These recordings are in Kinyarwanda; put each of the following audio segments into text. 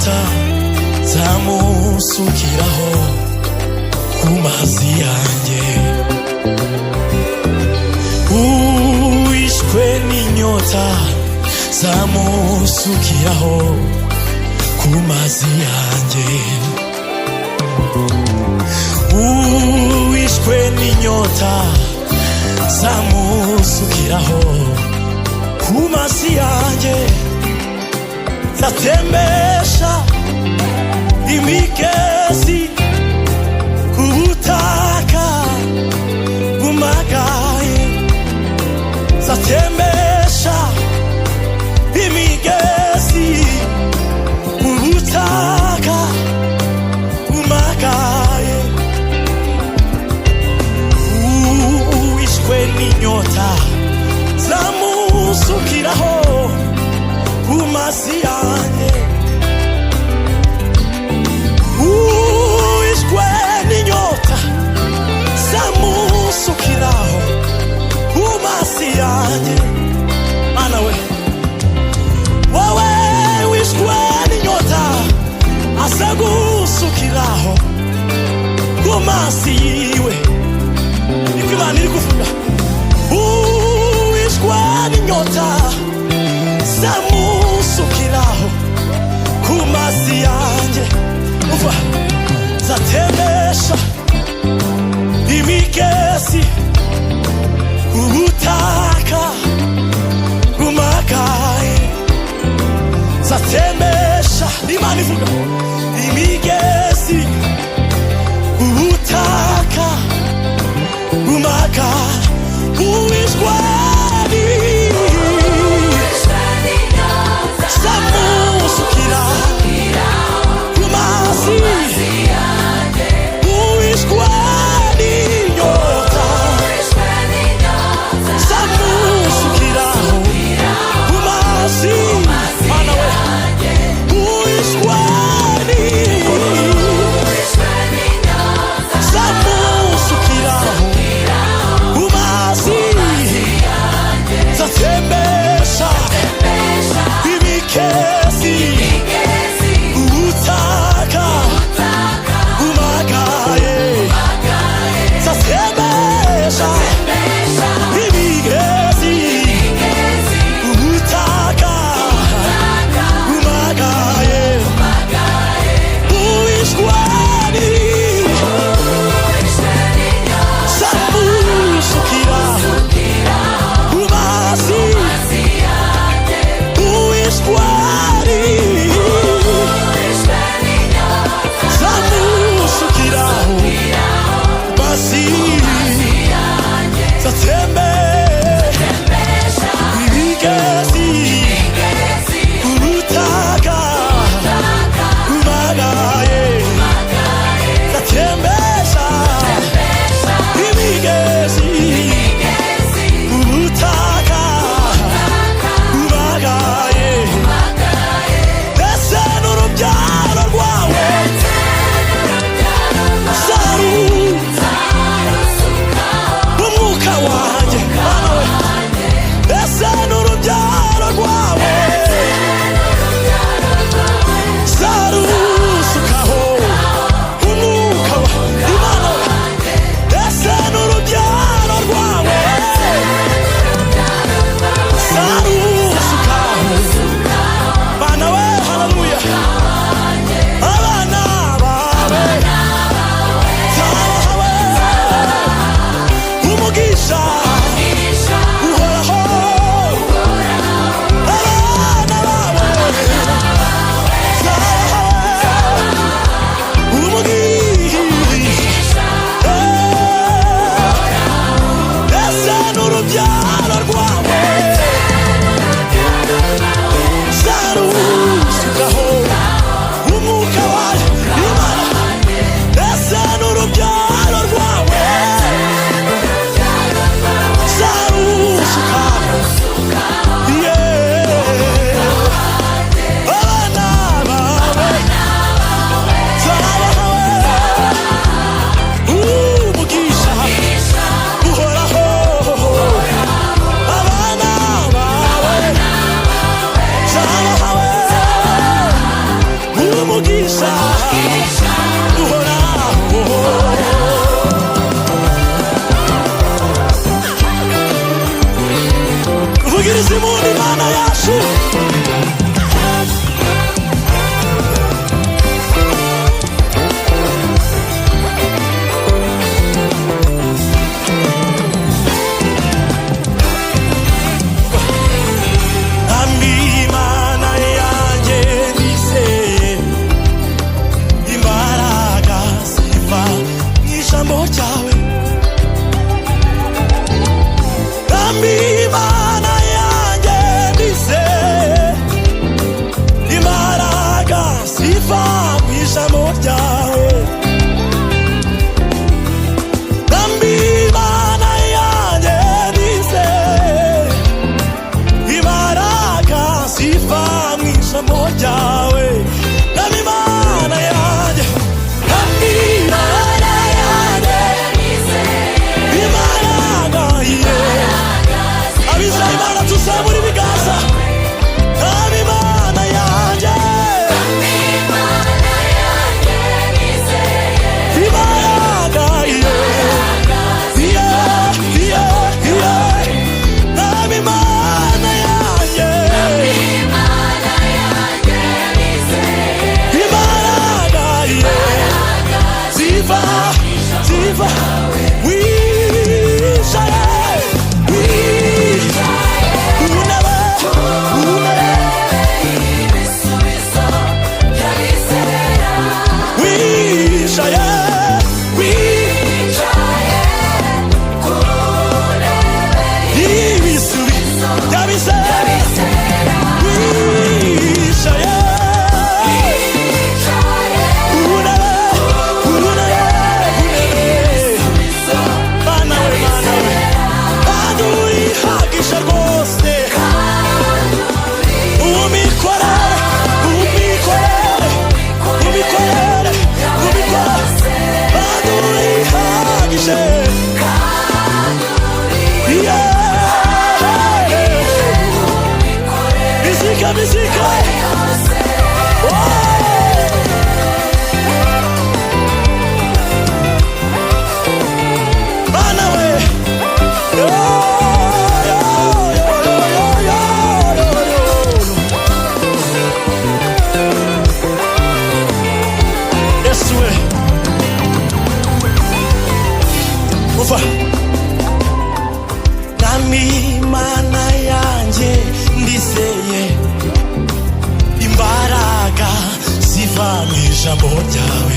n'inyota zamusukiraho ku mazi yanjye. Uwishwe n'inyota zamusukiraho ku mazi yanjye. Uwishwe n'inyota zamusukiraho ku mazi yanjye. Zatembesha imigezi ku butaka bumagaye. Zatembesha imigezi ku butaka bumagaye. Uwishwe n'inyota zamusukiraho ku mazi yanjye. Uwishwe n'inyota zamusukiraho ku mazi yanjye. Mana we, wowe wishwe n'inyota azagusukiraho ku mazi yiwe. Niko Imana iri kuvuga. Uwishwe n'inyota zamusukiraho ku mazi yanjye. Uva zatembesha imigezi ku butaka bumagaye. Zatembesha, Imana ivuga, imigezi ku butaka bumagaye. Uwishwe umwuka wanjye. Ese n'urubyaro dukunda Imana yacu. Nami Mana yanjye ndizeye imbaraga ziva mu ijambo ryawe.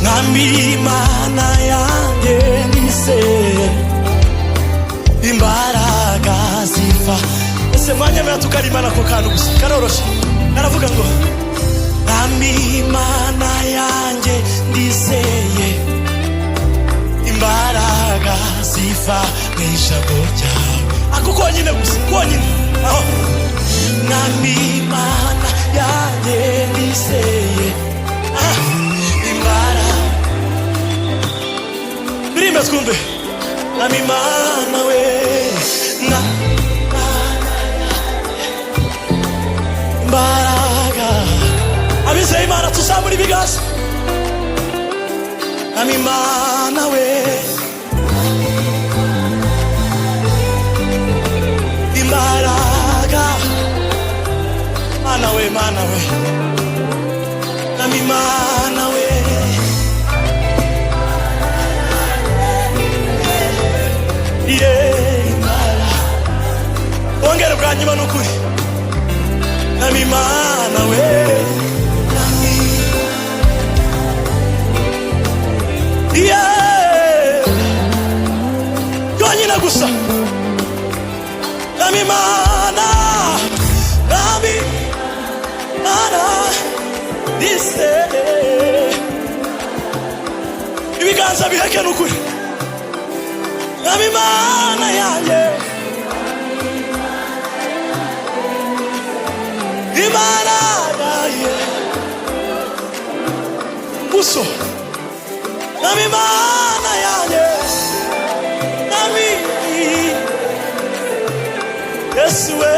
Nami Mana yanjye ndizeye imbaraga ziva. Ese mwanyemera tukarimana ko kantu gusa karoroshe. Karavuga ngo Nami Mana yanjye ndizeye imbaraga ziva mu ijambo ryawe. Ako konyine gusa konyine aho. Nami Mana yanjye ndizeye imbaraga. Birime twumve. Nami Mana we imbaraga. Abizeye Imana tuzamura ibiganza. Nami Mana we imbaraga. Mana we, Mana we, Nami Mana we imbaraga. Ongera bwa nyuma n'ukuri. Nami Mana we yonyine gusa. Nami Mana, Nami Mana ndizeye. Ibiganza biheke n'ukuri. Nami Mana yanjye imbaraga ye guso. Nami Mana yanjye Nami Yesu we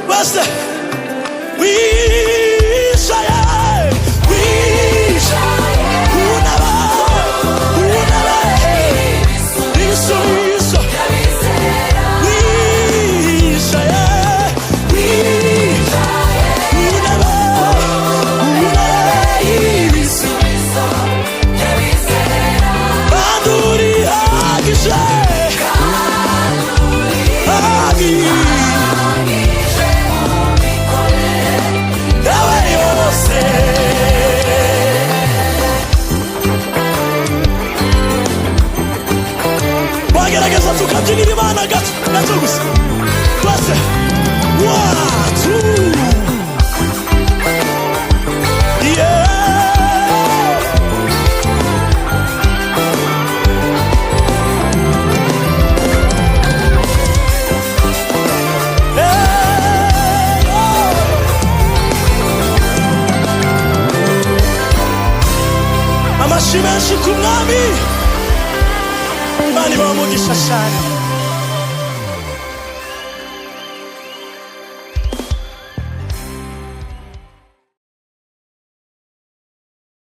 Basta wishaye wishaye unaba inyuma gato gusa twese 1 2 yeah. Amashyi menshi ku mwami Imana ibahe umugisha cyane.